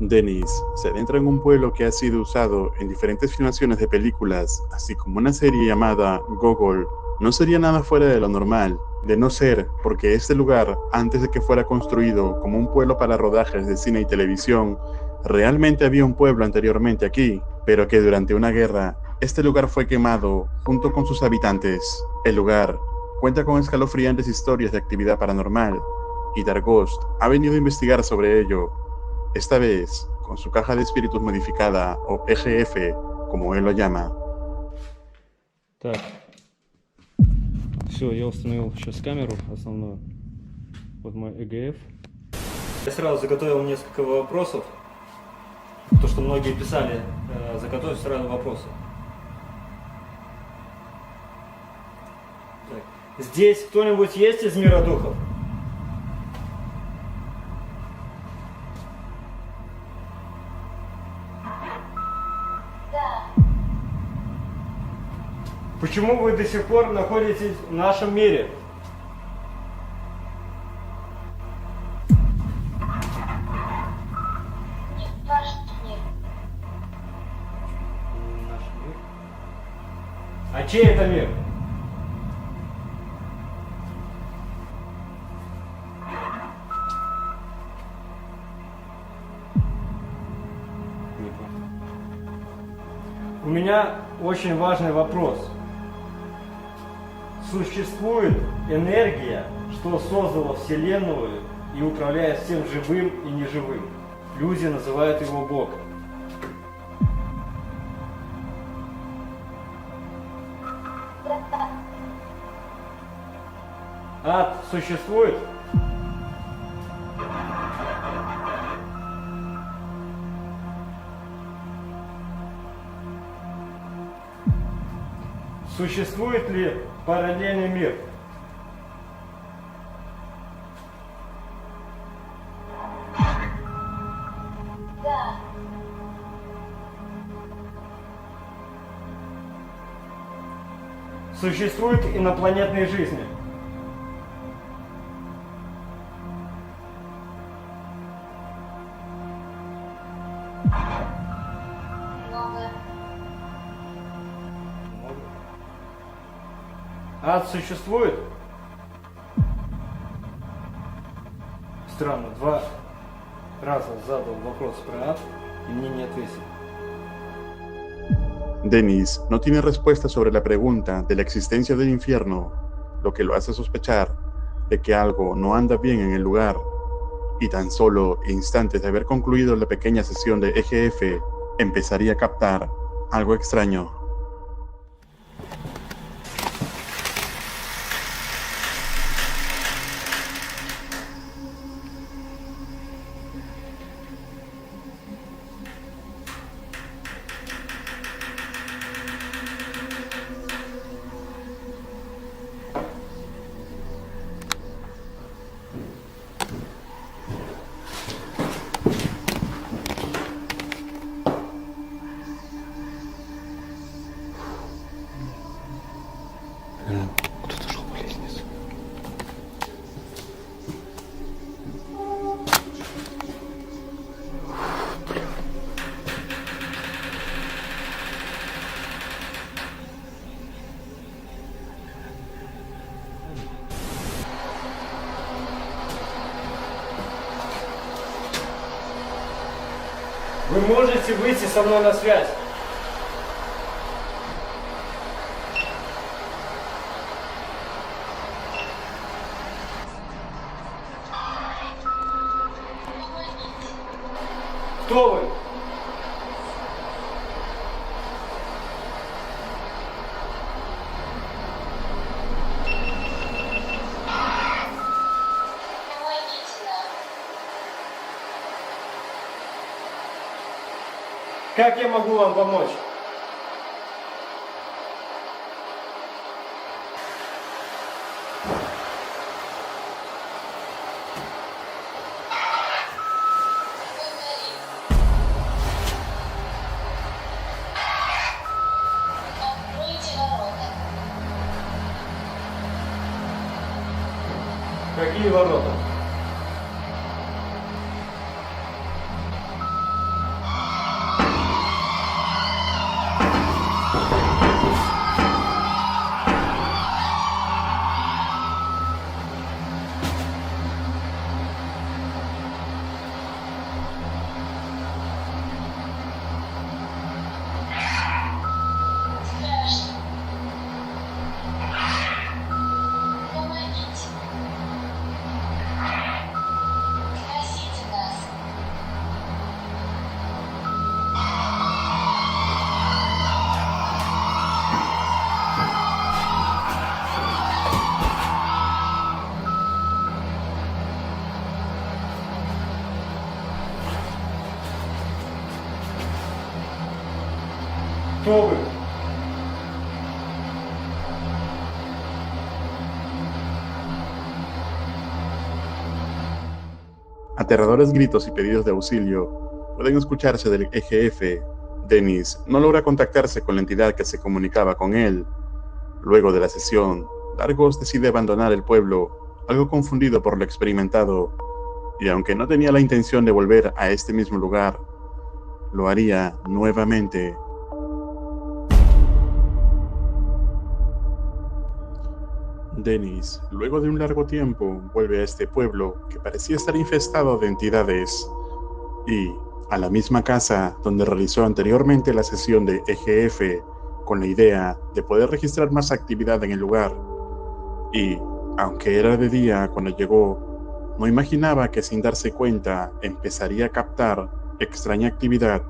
Dennis se adentra en un pueblo que ha sido usado en diferentes filmaciones de películas, así como una serie llamada Gogol. No sería nada fuera de lo normal, de no ser porque este lugar, antes de que fuera construido como un pueblo para rodajes de cine y televisión, realmente había un pueblo anteriormente aquí, pero que durante una guerra, este lugar fue quemado junto con sus habitantes. El lugar cuenta con escalofriantes historias de actividad paranormal, y Dargost ha venido a investigar sobre ello. Esta vez, con su caja de espíritus modificada, o EGF, como él lo llama. Так, все, я установил сейчас камеру основную. Вот мой EGF. Я сразу заготовил несколько вопросов. То, что многие писали, заготовить сразу вопросы. Так. Здесь кто-нибудь есть из мира духов? Почему вы до сих пор находитесь в нашем мире? Наш мир. Наш мир? А чей это мир? Не понял. У меня очень важный вопрос. Существует энергия, что создала Вселенную и управляет всем живым и неживым. Люди называют его Бог. Ад существует? Существует ли параллельный мир? Да. Существуют инопланетные жизни? Много. Ад существует? Странно, два раза задал вопрос про ад y мне не ответил. Dennis no tiene respuesta sobre la pregunta de la existencia del infierno, lo que lo hace sospechar de que algo no anda bien en el lugar, y tan solo instantes de haber concluido la pequeña sesión de EGF, empezaría a captar algo extraño. Кто-то шел по лестнице. Вы можете выйти со мной на связь? Кто вы? Помогите нам. Как я могу вам помочь? Откройте ворота. Какие ворота? Кто вы? Aterradores gritos y pedidos de auxilio pueden escucharse del EGF. Dennis no logra contactarse con la entidad que se comunicaba con él. Luego de la sesión, Dargos decide abandonar el pueblo, algo confundido por lo experimentado, y aunque no tenía la intención de volver a este mismo lugar, lo haría nuevamente. Dennis, luego de un largo tiempo, vuelve a este pueblo que parecía estar infestado de entidades y a la misma casa donde realizó anteriormente la sesión de EGF con la idea de poder registrar más actividad en el lugar. Y, aunque era de día cuando llegó, no imaginaba que sin darse cuenta empezaría a captar extraña actividad.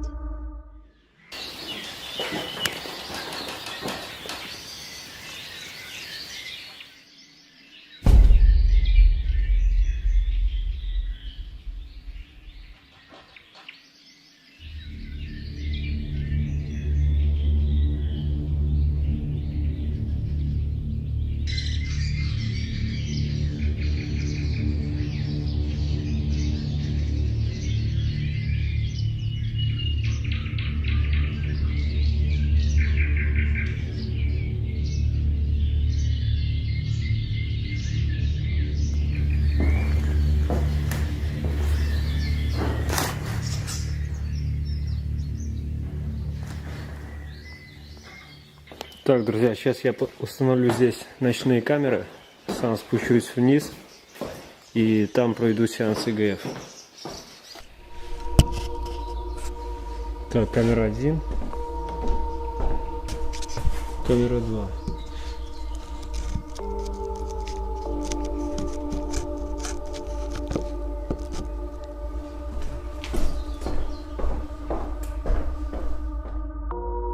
Так, друзья, сейчас я установлю здесь ночные камеры, сам спущусь вниз и там пройду сеанс ИГФ. Так, камера 1, камера 2.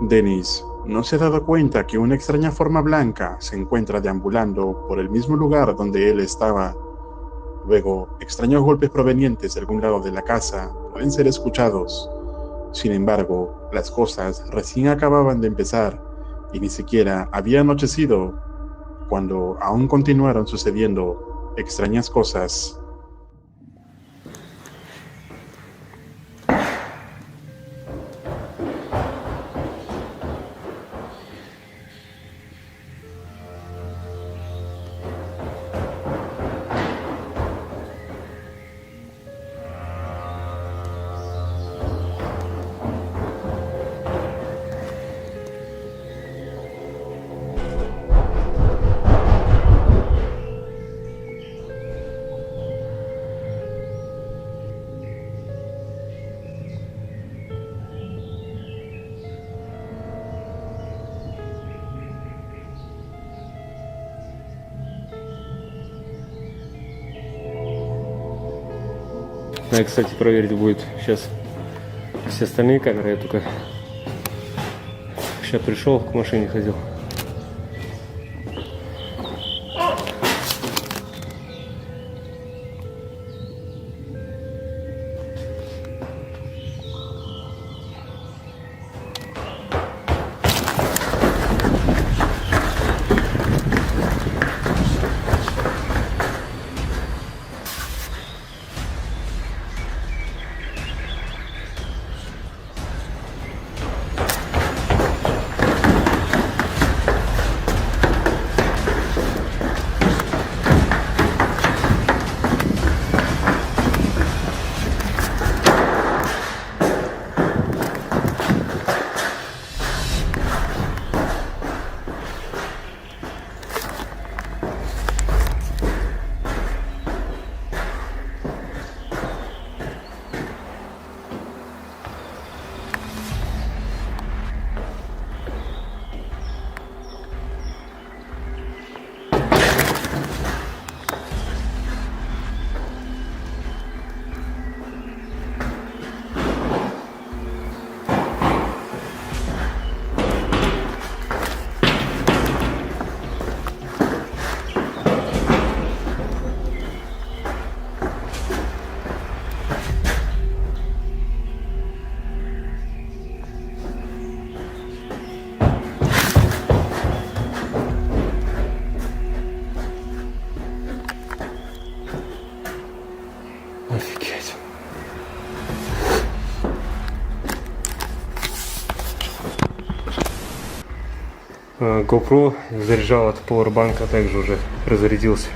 Dennis no se ha dado cuenta que una extraña forma blanca se encuentra deambulando por el mismo lugar donde él estaba. Luego, extraños golpes provenientes de algún lado de la casa pueden ser escuchados. Sin embargo, las cosas recién acababan de empezar y ni siquiera había anochecido cuando aún continuaron sucediendo extrañas cosas. Надо, кстати, проверить будет сейчас все остальные камеры. Я только сейчас пришел, к машине ходил. GoPro заряжал от Powerbank, также уже разрядился.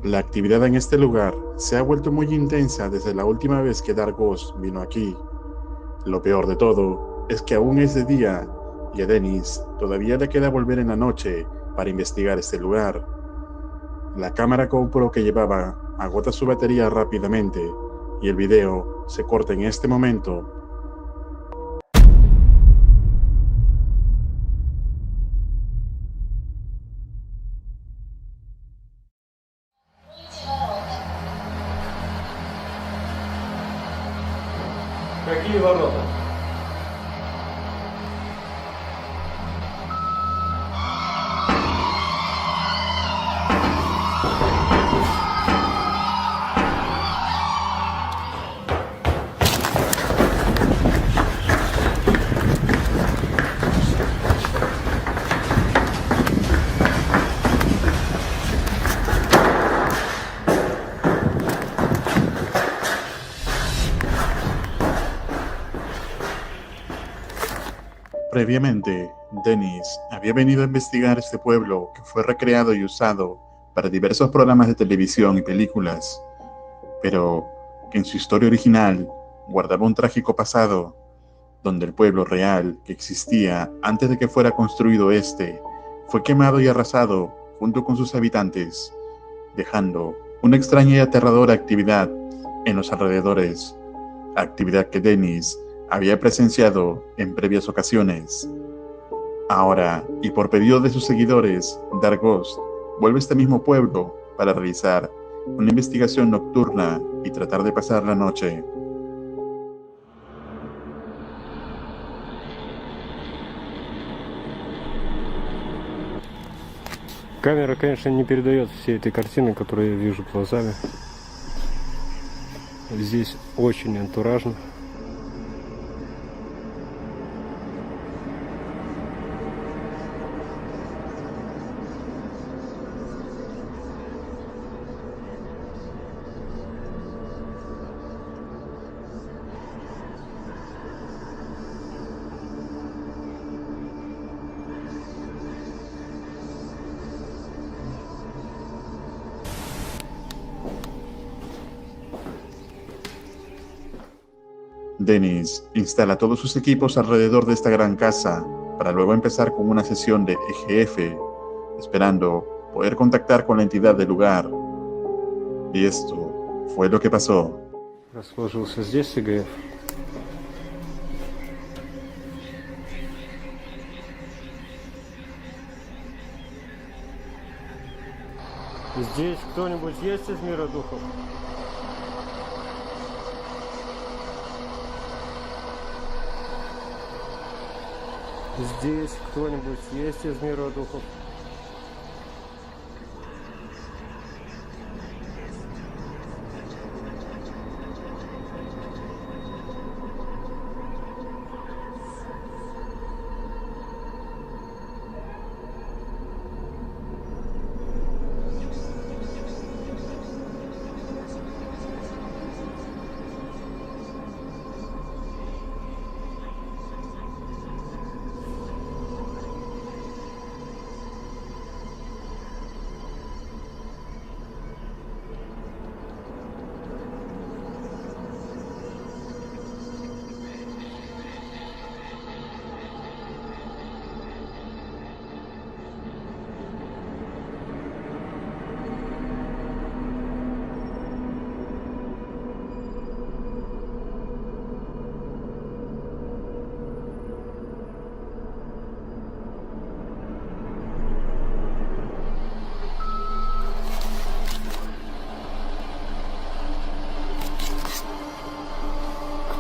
La actividad en este lugar se ha vuelto muy intensa desde la última vez que Dark Ghost vino aquí. Lo peor de todo es que aún es de día y a Dennis todavía le queda volver en la noche para investigar este lugar. La cámara GoPro que llevaba agota su batería rápidamente y el video se corta en este momento. Какие ворота? Previamente, Dennis había venido a investigar este pueblo que fue recreado y usado para diversos programas de televisión y películas, pero que en su historia original guardaba un trágico pasado, donde el pueblo real que existía antes de que fuera construido este fue quemado y arrasado junto con sus habitantes, dejando una extraña y aterradora actividad en los alrededores, actividad que Dennis había presenciado en previas ocasiones. Ahora, y por pedido de sus seguidores, Dark Ghost vuelve a este mismo pueblo para realizar una investigación nocturna y tratar de pasar la noche. Камера, конечно, не передает всей этой картины, которую я вижу глазами. Здесь очень антуражно. Dennis instala todos sus equipos alrededor de esta gran casa para luego empezar con una sesión de EGF, esperando poder contactar con la entidad del lugar. Y esto fue lo que pasó. Расположился здесь ИГФ. Здесь кто-нибудь есть из мира духов? Здесь кто-нибудь есть из мира духов?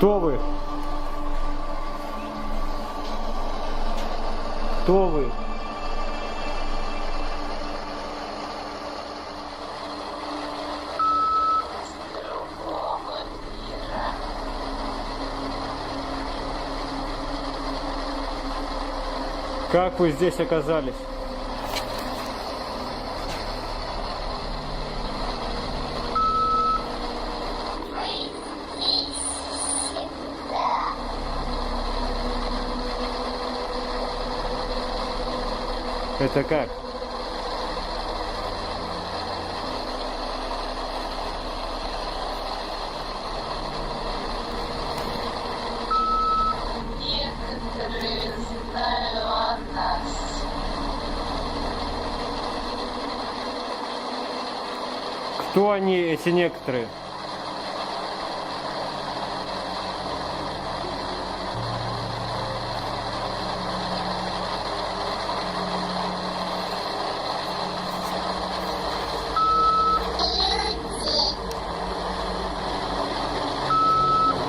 Кто вы? Кто вы? Как вы здесь оказались? Это как? Некоторые знаю о нас. Кто они, эти некоторые?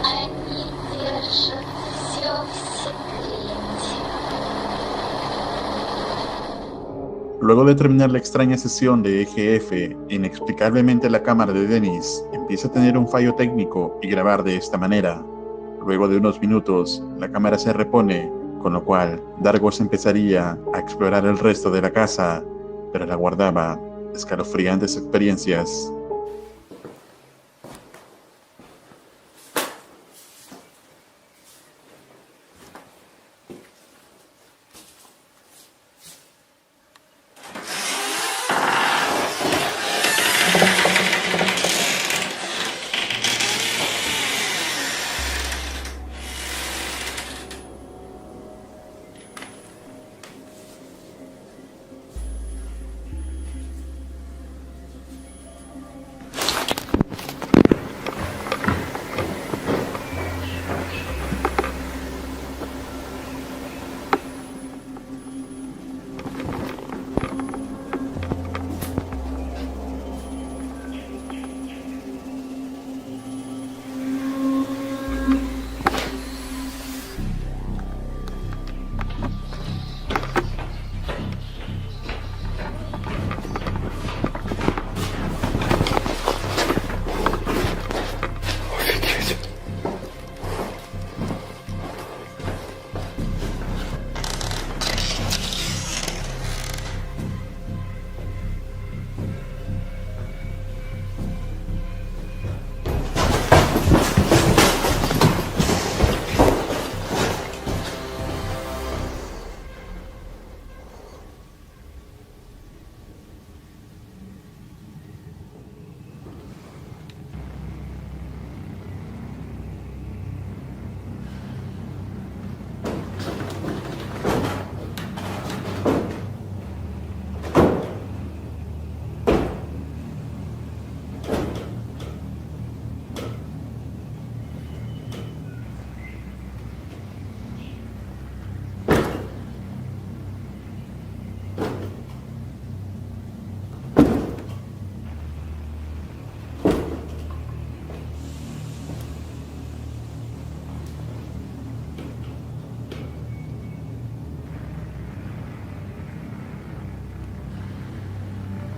Они держат все в секрете. Luego de terminar la extraña sesión de EGF, inexplicablemente la cámara de Dennis empieza a tener un fallo técnico y grabar de esta manera. Luego de unos minutos, la cámara se repone, con lo cual Dargos empezaría a explorar el resto de la casa, pero la guardaba escalofriantes experiencias.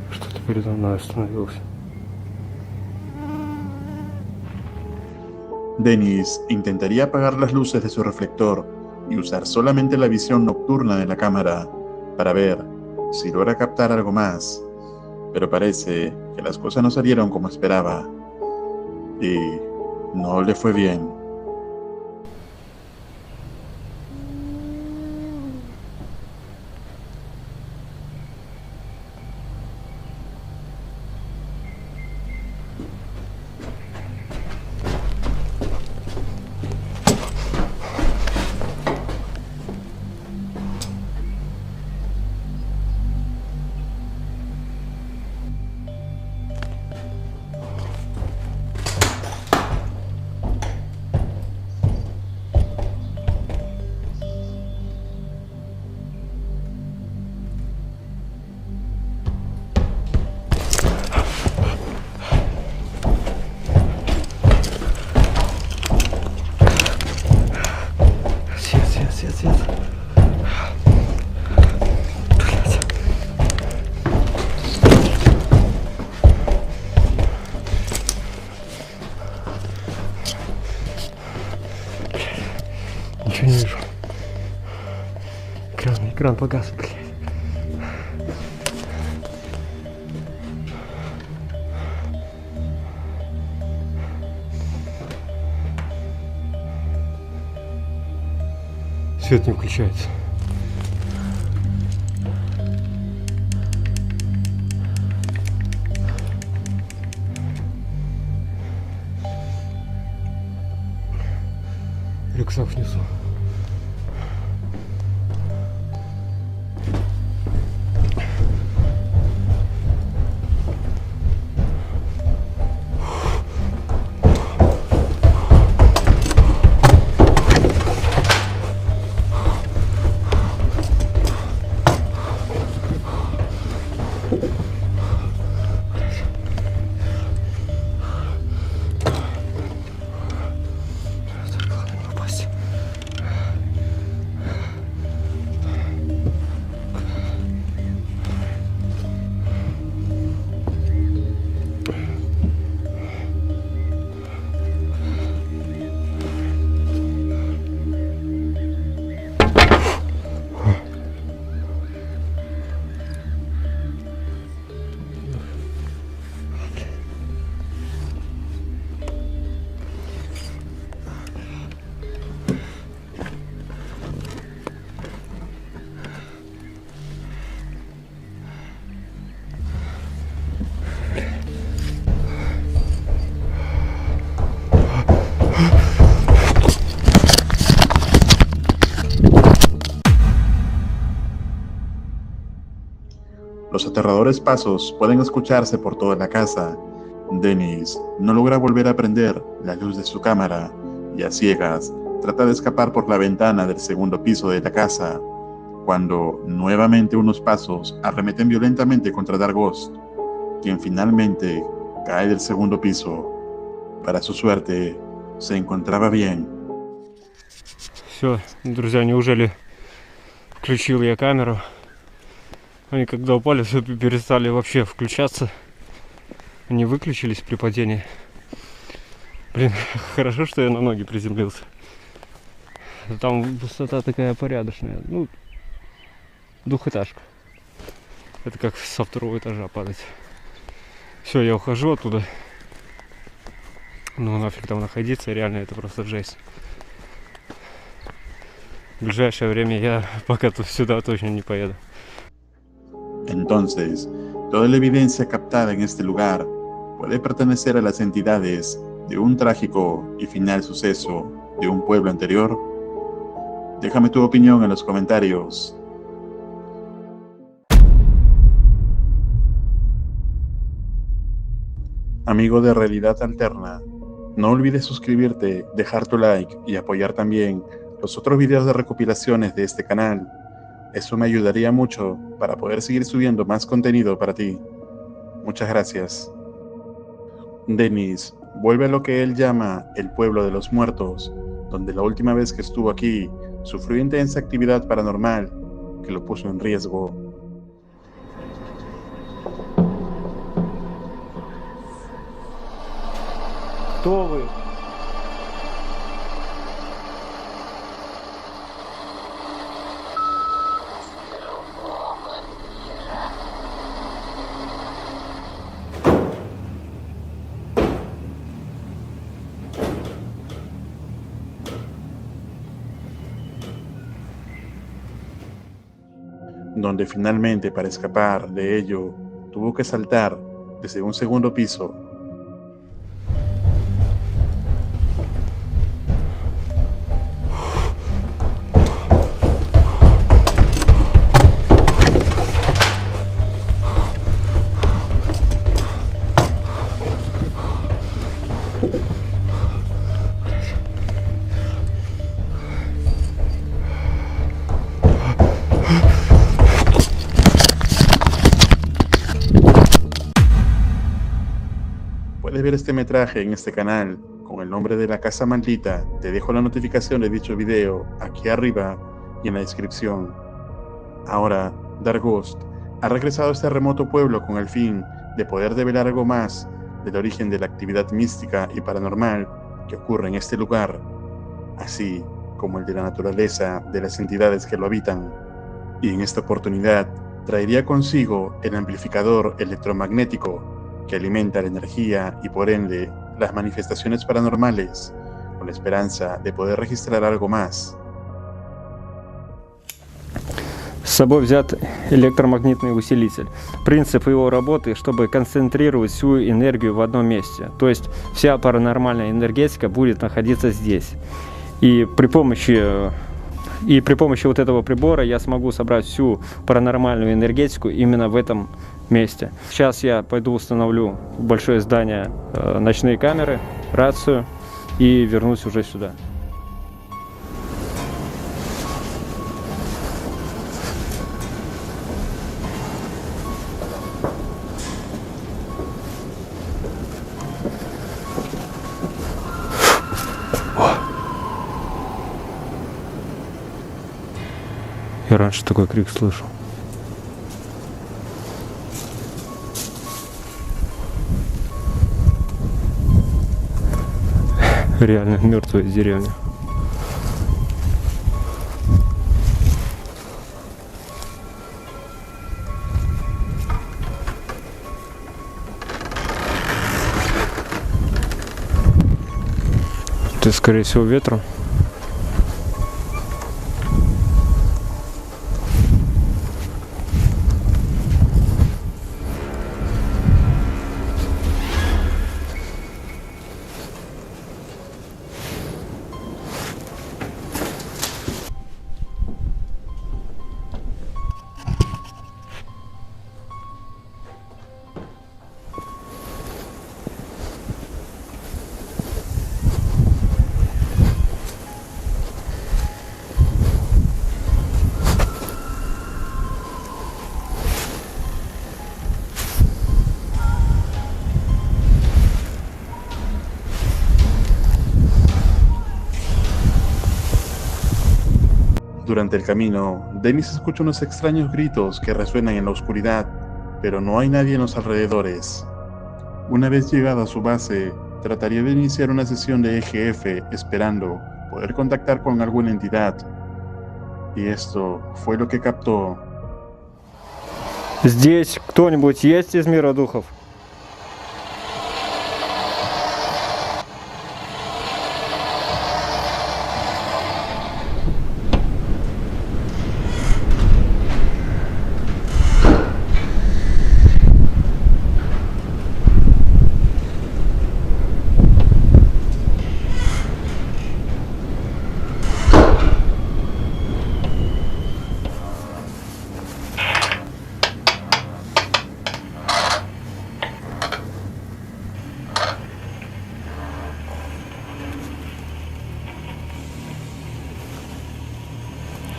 Что-то передо мной остановился. Dennis intentaría apagar las luces de su reflector y usar solamente la visión nocturna de la cámara para ver si logra captar algo más, pero parece que las cosas no salieron como esperaba y no le fue bien. Ничего не вижу. Экран погас, блядь. Свет не включается. Рюкзак внизу. Los aterradores pasos pueden escucharse por toda la casa. Dennis no logra volver a prender la luz de su cámara y a ciegas trata de escapar por la ventana del segundo piso de la casa, cuando nuevamente unos pasos arremeten violentamente contra Dargost, quien finalmente cae del segundo piso. Para su suerte, se encontraba bien. Все, друзья, неужели включил я камеру? Они когда упали, все перестали вообще включаться. Они выключились при падении. Блин, хорошо, что я на ноги приземлился. Там высота такая порядочная. Ну, двухэтажка. Это как со второго этажа падать. Все, я ухожу оттуда. Ну нафиг там находиться, реально это просто жесть. В ближайшее время я пока сюда точно не поеду. Entonces, toda la evidencia captada en este lugar puede pertenecer a las entidades de un trágico y final suceso de un pueblo anterior. Déjame tu opinión en los comentarios. Amigo de Realidad Alterna, no olvides suscribirte, dejar tu like y apoyar también los otros videos de recopilaciones de este canal. Eso me ayudaría mucho para poder seguir subiendo más contenido para ti. Muchas gracias. Dennis vuelve a lo que él llama el pueblo de los muertos, donde la última vez que estuvo aquí sufrió intensa actividad paranormal que lo puso en riesgo. Кто вы? Donde finalmente, para escapar de ello, tuvo que saltar desde un segundo piso. Puedes ver este metraje en este canal con el nombre de La Casa Maldita. Te dejo la notificación de dicho video aquí arriba y en la descripción. Ahora, Dargost ha regresado a este remoto pueblo con el fin de poder develar algo más del origen de la actividad mística y paranormal que ocurre en este lugar. Así como el de la naturaleza de las entidades que lo habitan. Y en esta oportunidad traería consigo el amplificador electromagnético que alimenta la energía y por ende las manifestaciones paranormales, con la esperanza de poder registrar algo más. С собой взят электромагнитный усилитель. Принцип его работы, чтобы концентрировать всю энергию в одном месте. То есть вся паранормальная энергетика будет находиться здесь. И при помощи вот этого прибора я смогу собрать всю паранормальную энергетику именно в этом месте. Сейчас я пойду установлю в большое здание ночные камеры, рацию и вернусь уже сюда. Я раньше такой крик слышал. Реально мертвая деревня. Это, скорее всего, ветром. Durante el camino, Dennis escucha unos extraños gritos que resuenan en la oscuridad, pero no hay nadie en los alrededores. Una vez llegado a su base, trataría de iniciar una sesión de EGF esperando poder contactar con alguna entidad. Y esto fue lo que captó. Здесь кто-нибудь есть из мира духов?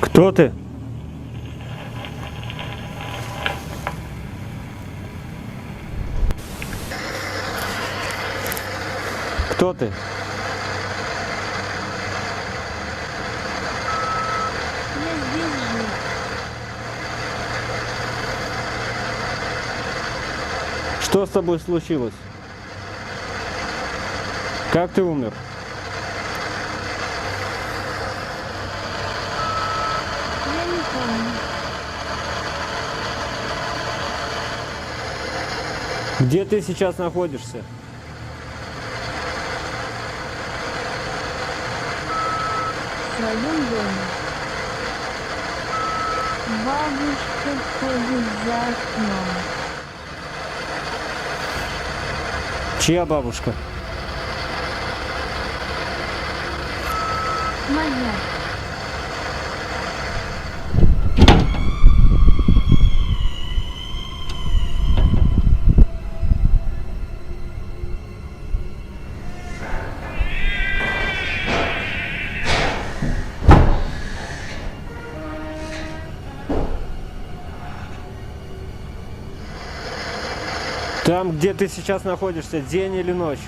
Кто ты? Кто ты? Я здесь жив. Что с тобой случилось? Как ты умер? Я не помню. Где ты сейчас находишься? В своем доме. Бабушка ходит за окном. Чья бабушка? Моя. Там, где ты сейчас находишься, день или ночь?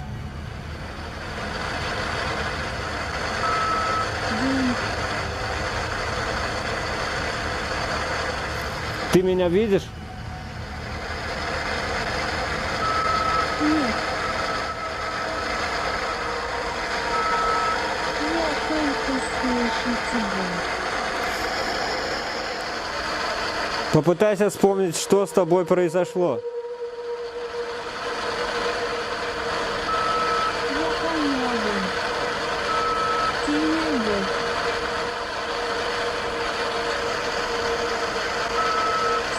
День. Ты меня видишь? Нет. Я только слышу Попытайся вспомнить, что с тобой произошло.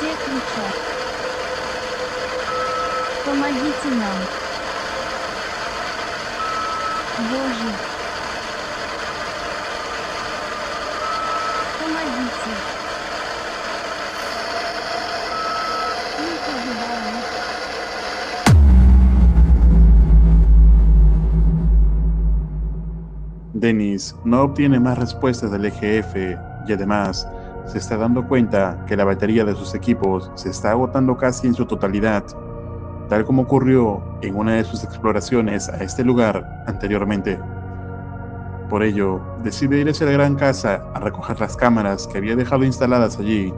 Все кричат. Помогите нам. Боже. Помогите. Мы погибаем. Dennis no obtiene más respuestas del EGF y además se está dando cuenta que la batería de sus equipos se está agotando casi en su totalidad, tal como ocurrió en una de sus exploraciones a este lugar anteriormente. Por ello, decide ir hacia la gran casa a recoger las cámaras que había dejado instaladas allí.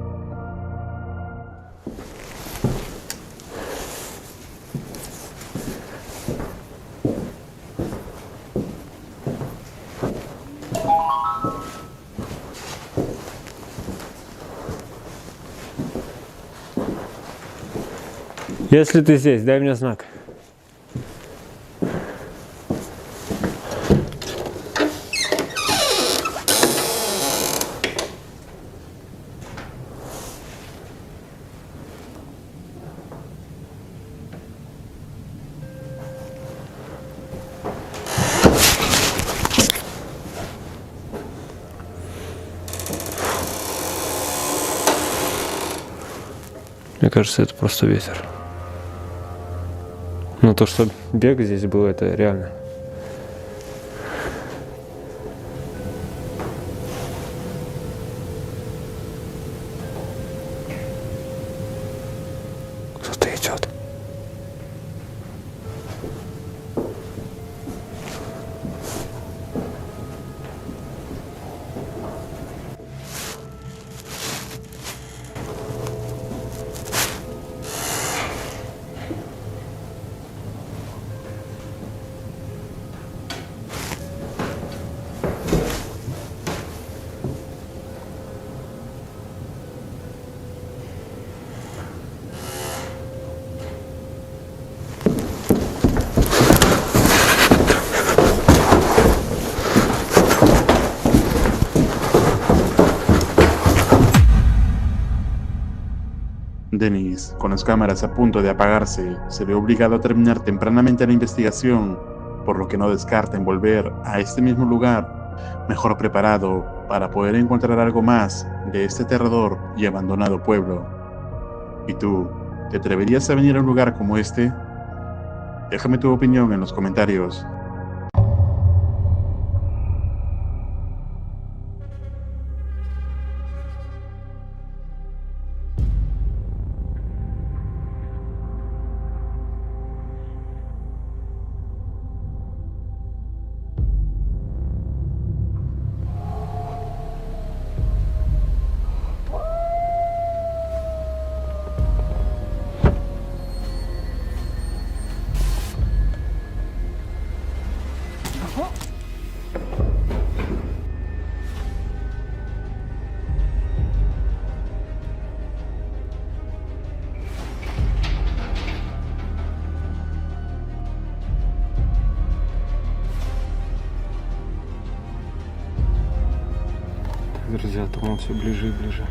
Если ты здесь, дай мне знак. Мне кажется, это просто ветер. Но то, что бег здесь был, это реально. Кто-то идет. Dennis, con las cámaras a punto de apagarse, se ve obligado a terminar tempranamente la investigación, por lo que no descarta en volver a este mismo lugar, mejor preparado para poder encontrar algo más de este aterrador y abandonado pueblo. ¿Y tú, te atreverías a venir a un lugar como este? Déjame tu opinión en los comentarios. Друзья, туман все ближе и ближе.